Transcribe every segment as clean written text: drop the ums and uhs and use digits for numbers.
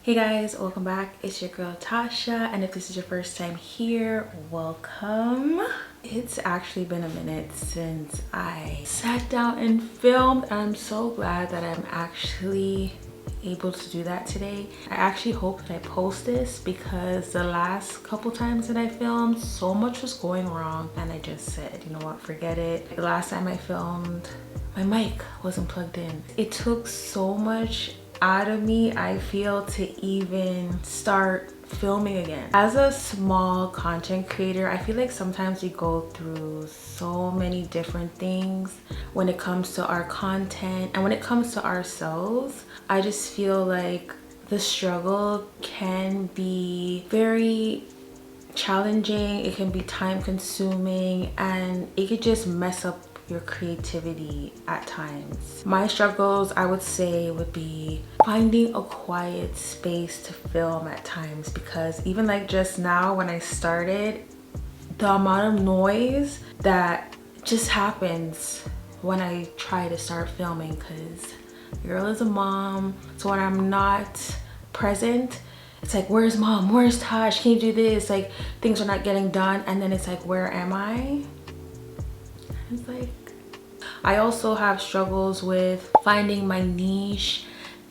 Hey guys, welcome back. It's your girl Tasha, and if this is your first time here, welcome. It's actually been a minute since I sat down and filmed, and I'm so glad that I'm actually able to do that today. I actually hope that I post this because the last couple times that I filmed, so much was going wrong, and I just said, you know what, forget it. The last time I filmed, my mic wasn't plugged in. It took so much out of me, I feel, to even start filming again. As a small content creator, I feel like sometimes we go through so many different things when it comes to our content and when it comes to ourselves. I just feel like the struggle can be very challenging, it can be time consuming, and it could just mess up your creativity at times. My struggles, I would say, would be finding a quiet space to film at times, because even like just now when I started, the amount of noise that just happens when I try to start filming, because girl is a mom, so when I'm not present, it's like, where's mom, where's Tash, can you do this? Like, things are not getting done, and then it's like, where am I? It's like, I also have struggles with finding my niche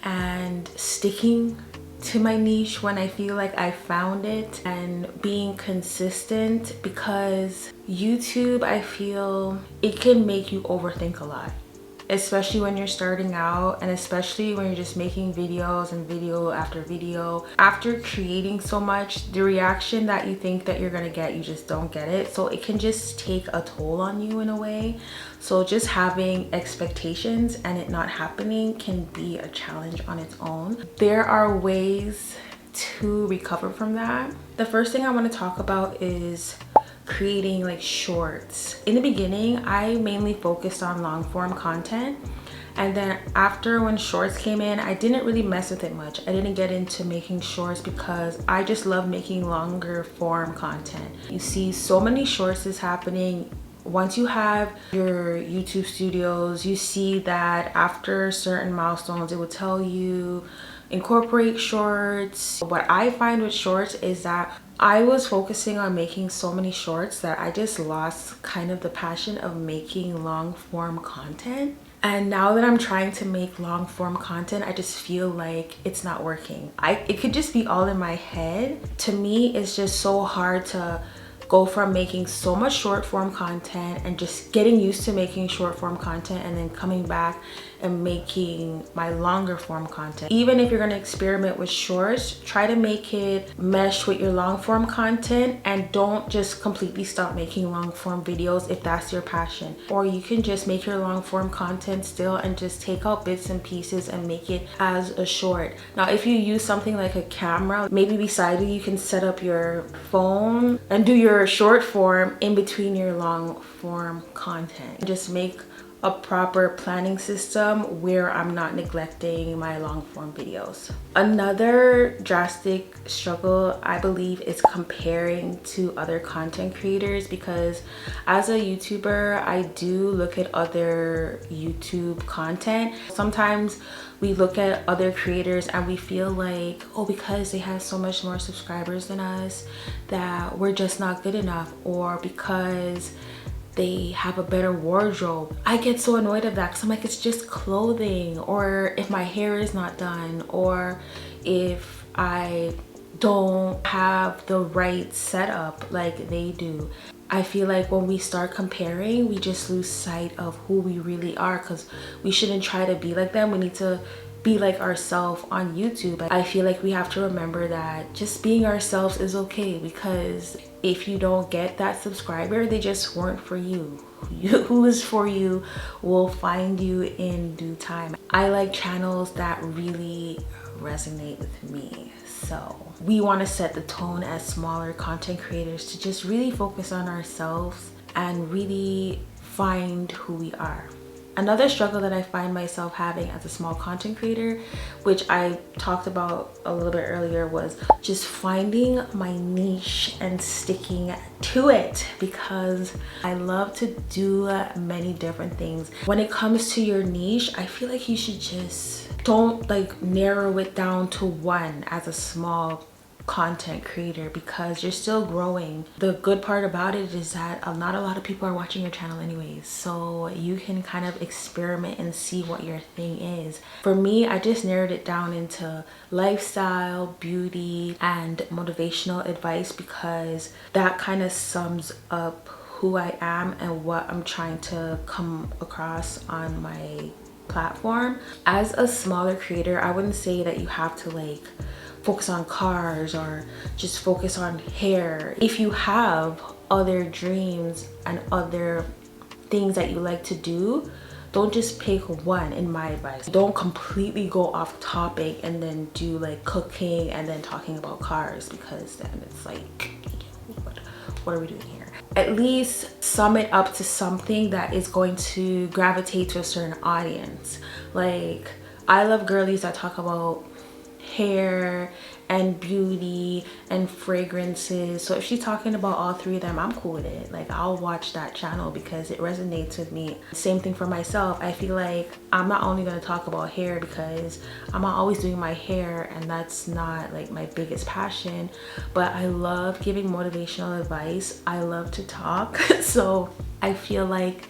and sticking to my niche when I feel like I found it, and being consistent, because YouTube, I feel it can make you overthink a lot, especially when you're starting out, and especially when you're just making videos and video after video. After creating so much, the reaction that you think that you're gonna get, you just don't get it, so it can just take a toll on you in a way. So just having expectations and it not happening can be a challenge on its own. There are ways to recover from that. The first thing I want to talk about is creating like shorts. In the beginning, I mainly focused on long form content, and then after, when shorts came in, I didn't really mess with it much. I didn't get into making shorts because I just love making longer form content. You see so many shorts is happening. Once you have your YouTube studios, you see that after certain milestones, it will tell you incorporate shorts. What I find with shorts is that I was focusing on making so many shorts that I just lost kind of the passion of making long form content. And now that I'm trying to make long form content, I just feel like it's not working. It could just be all in my head. To me, it's just so hard to go from making so much short form content and just getting used to making short form content, and then coming back and making my longer form content. Even if you're going to experiment with shorts, try to make it mesh with your long form content, and don't just completely stop making long form videos if that's your passion. Or you can just make your long form content still and just take out bits and pieces and make it as a short. Now, if you use something like a camera, maybe beside you can set up your phone and do your short form in between your long form content. Just make a proper planning system where I'm not neglecting my long form videos. Another drastic struggle, I believe, is comparing to other content creators, because as a YouTuber, I do look at other YouTube content. Sometimes we look at other creators and we feel like, oh, because they have so much more subscribers than us, that we're just not good enough, or because they have a better wardrobe. I get so annoyed at that, because I'm like, it's just clothing. Or if my hair is not done, or if I don't have the right setup like they do. I feel like when we start comparing, we just lose sight of who we really are, because we shouldn't try to be like them. We need to be like ourselves on YouTube. I feel like we have to remember that just being ourselves is okay, because if you don't get that subscriber, they just weren't for you. Who is for you will find you in due time. I like channels that really resonate with me. So we want to set the tone as smaller content creators to just really focus on ourselves and really find who we are. Another struggle that I find myself having as a small content creator, which I talked about a little bit earlier, was just finding my niche and sticking to it, because I love to do many different things. When it comes to your niche, I feel like you should just don't like narrow it down to one as a small content creator, because you're still growing. The good part about it is that not a lot of people are watching your channel anyways, so you can kind of experiment and see what your thing is. For me, I just narrowed it down into lifestyle, beauty, and motivational advice, because that kind of sums up who I am and what I'm trying to come across on my platform. As a smaller creator, I wouldn't say that you have to like focus on cars or just focus on hair. If you have other dreams and other things that you like to do, don't just pick one, in my advice. Don't completely go off topic and then do like cooking and then talking about cars, because then it's like, what are we doing here? At least sum it up to something that is going to gravitate to a certain audience. Like, I love girlies that talk about hair and beauty and fragrances. So if she's talking about all three of them, I'm cool with it. Like, I'll watch that channel because it resonates with me. Same thing for myself. I feel like I'm not only going to talk about hair because I'm not always doing my hair and that's not like my biggest passion, but I love giving motivational advice. I love to talk. So I feel like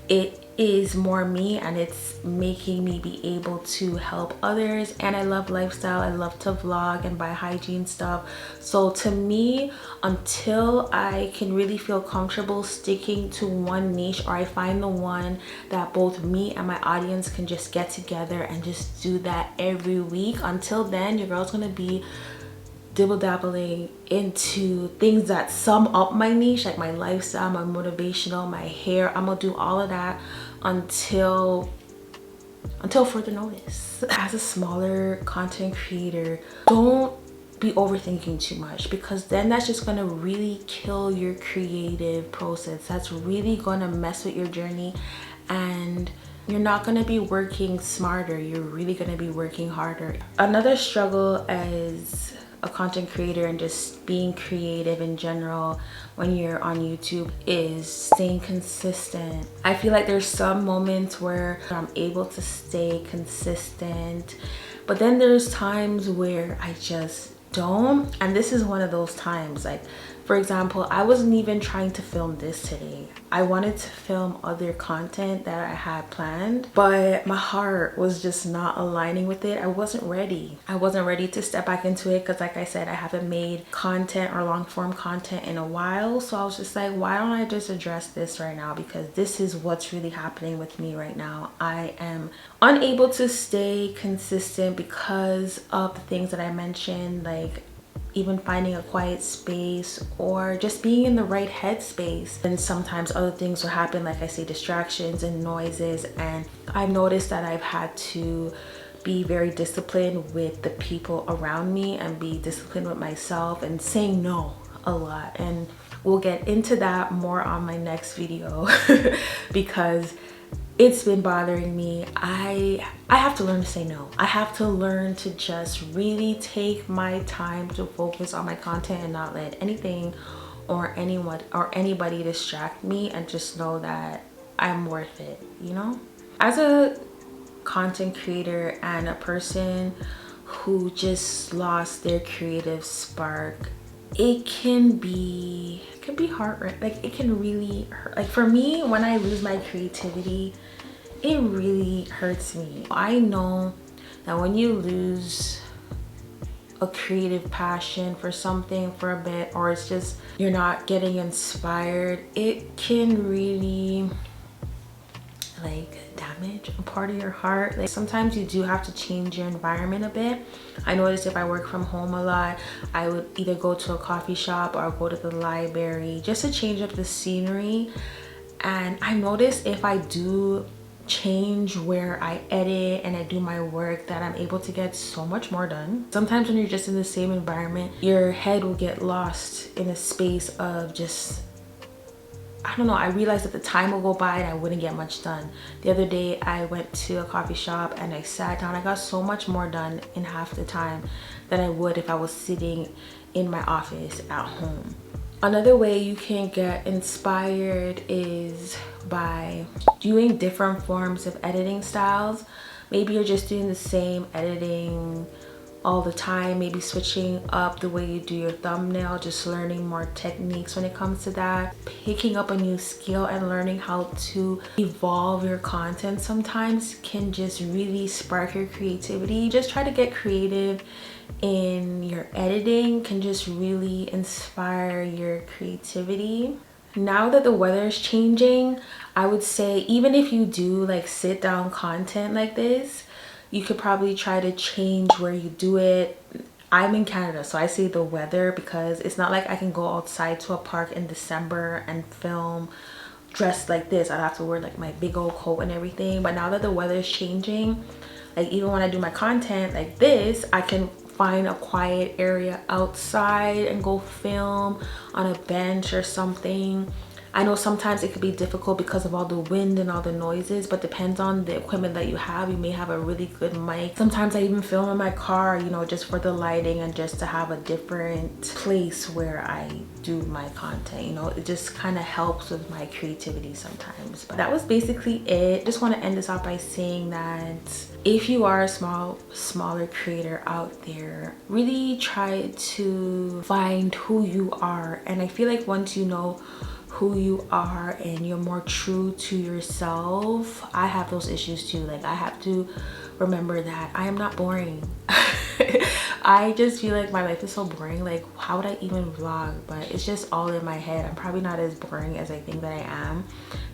it is more me and it's making me be able to help others. And I love lifestyle. I love to vlog and buy hygiene stuff. So to me, until I can really feel comfortable sticking to one niche, or I find the one that both me and my audience can just get together and just do that every week, until then your girl's gonna be dibble-dabbling into things that sum up my niche, like my lifestyle, my motivational, my hair. I'm gonna do all of that until further notice. As a smaller content creator, don't be overthinking too much, because then that's just gonna really kill your creative process. That's really gonna mess with your journey, and you're not gonna be working smarter. You're really gonna be working harder. Another struggle as a content creator and just being creative in general when you're on YouTube is staying consistent. I feel like there's some moments where I'm able to stay consistent, but then there's times where I just don't. And this is one of those times. Like, for example, I wasn't even trying to film this today. I wanted to film other content that I had planned, but my heart was just not aligning with it. I wasn't ready. I wasn't ready to step back into it because, like I said, I haven't made content or long form content in a while. So I was just like, why don't I just address this right now? Because this is what's really happening with me right now. I am unable to stay consistent because of the things that I mentioned, like even finding a quiet space or just being in the right headspace. And sometimes other things will happen, like I say, distractions and noises. And I've noticed that I've had to be very disciplined with the people around me and be disciplined with myself and saying no a lot. And we'll get into that more on my next video because it's been bothering me. I have to learn to say no. I have to learn to just really take my time to focus on my content and not let anything or anyone or anybody distract me, and just know that I'm worth it, you know? As a content creator and a person who just lost their creative spark, it can be hard. Like, it can really hurt. Like, for me, when I lose my creativity, it really hurts me. I know that when you lose a creative passion for something for a bit, or it's just you're not getting inspired, it can really like damage a part of your heart. Like, sometimes you do have to change your environment a bit. I noticed if I work from home a lot, I would either go to a coffee shop or go to the library just to change up the scenery. And I noticed if I do change where I edit and I do my work, that I'm able to get so much more done. Sometimes when you're just in the same environment, your head will get lost in a space of just I don't know, I realized that the time will go by and I wouldn't get much done. The other day I went to a coffee shop and I sat down. I got so much more done in half the time than I would if I was sitting in my office at home. Another way you can get inspired is by doing different forms of editing styles. Maybe you're just doing the same editing all the time, maybe switching up the way you do your thumbnail, just learning more techniques when it comes to that. Picking up a new skill and learning how to evolve your content sometimes can just really spark your creativity. Just try to get creative in your editing, can just really inspire your creativity. Now that the weather is changing, I would say even if you do like sit down content like this, you could probably try to change where you do it. I'm in Canada, so I say the weather because it's not like I can go outside to a park in December and film dressed like this. I'd have to wear like my big old coat and everything. But now that the weather is changing, like even when I do my content like this, I can find a quiet area outside and go film on a bench or something. I know sometimes it could be difficult because of all the wind and all the noises, but depends on the equipment that you have. You may have a really good mic. Sometimes I even film in my car, you know, just for the lighting and just to have a different place where I do my content. You know, it just kind of helps with my creativity sometimes. But that was basically it. Just want to end this off by saying that if you are a smaller creator out there, really try to find who you are. And I feel like once you know who you are and you're more true to yourself, I have those issues too. Like I have to remember that I am not boring. I just feel like my life is so boring. Like how would I even vlog? But it's just all in my head. I'm probably not as boring as I think that I am.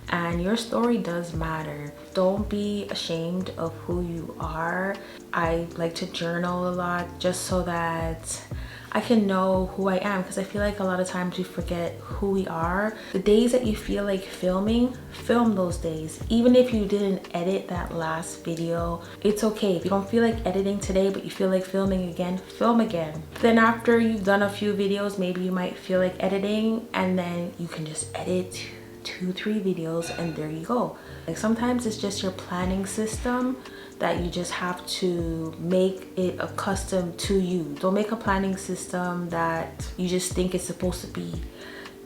And your story does matter. Don't be ashamed of who you are. I like to journal a lot just so that I can know who I am, because I feel like a lot of times we forget who we are. The days that you feel like filming, film those days. Even if you didn't edit that last video, it's okay. If you don't feel like editing today but you feel like filming again, film again. Then after you've done a few videos, maybe you might feel like editing, and then you can just edit 2-3 videos and there you go. Like sometimes it's just your planning system that you just have to make it accustomed to you. Don't make a planning system that you just think it's supposed to be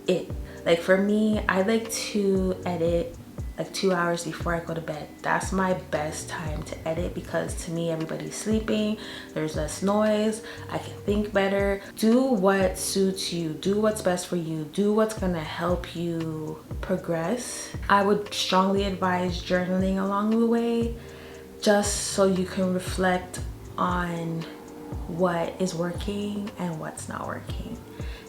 it. Like for me, I like to edit like 2 hours before I go to bed. That's my best time to edit, because to me everybody's sleeping, there's less noise, I can think better. Do what suits you, do what's best for you, do what's gonna help you progress. I would strongly advise journaling along the way, just so you can reflect on what is working and what's not working.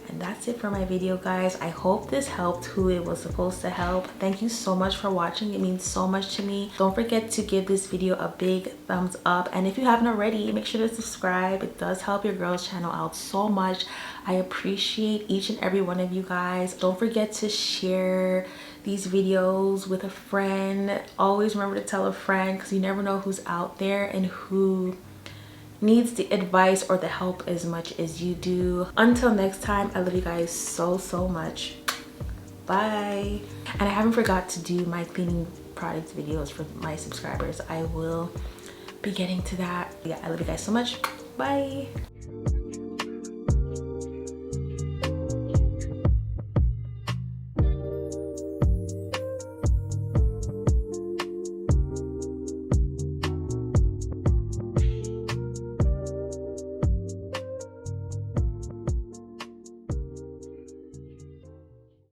And that's it for my video, guys. I hope this helped who it was supposed to help. Thank you so much for watching. It means so much to me. Don't forget to give this video a big thumbs up, and if you haven't already, make sure to subscribe. It does help your girl's channel out so much. I appreciate each and every one of you guys. Don't forget to share these videos with a friend. Always remember to tell a friend, because you never know who's out there and who needs the advice or the help as much as you do. Until next time, I love you guys so much. Bye. And I haven't forgot to do my cleaning products videos for my subscribers. I will be getting to that. Yeah, I love you guys so much. Bye.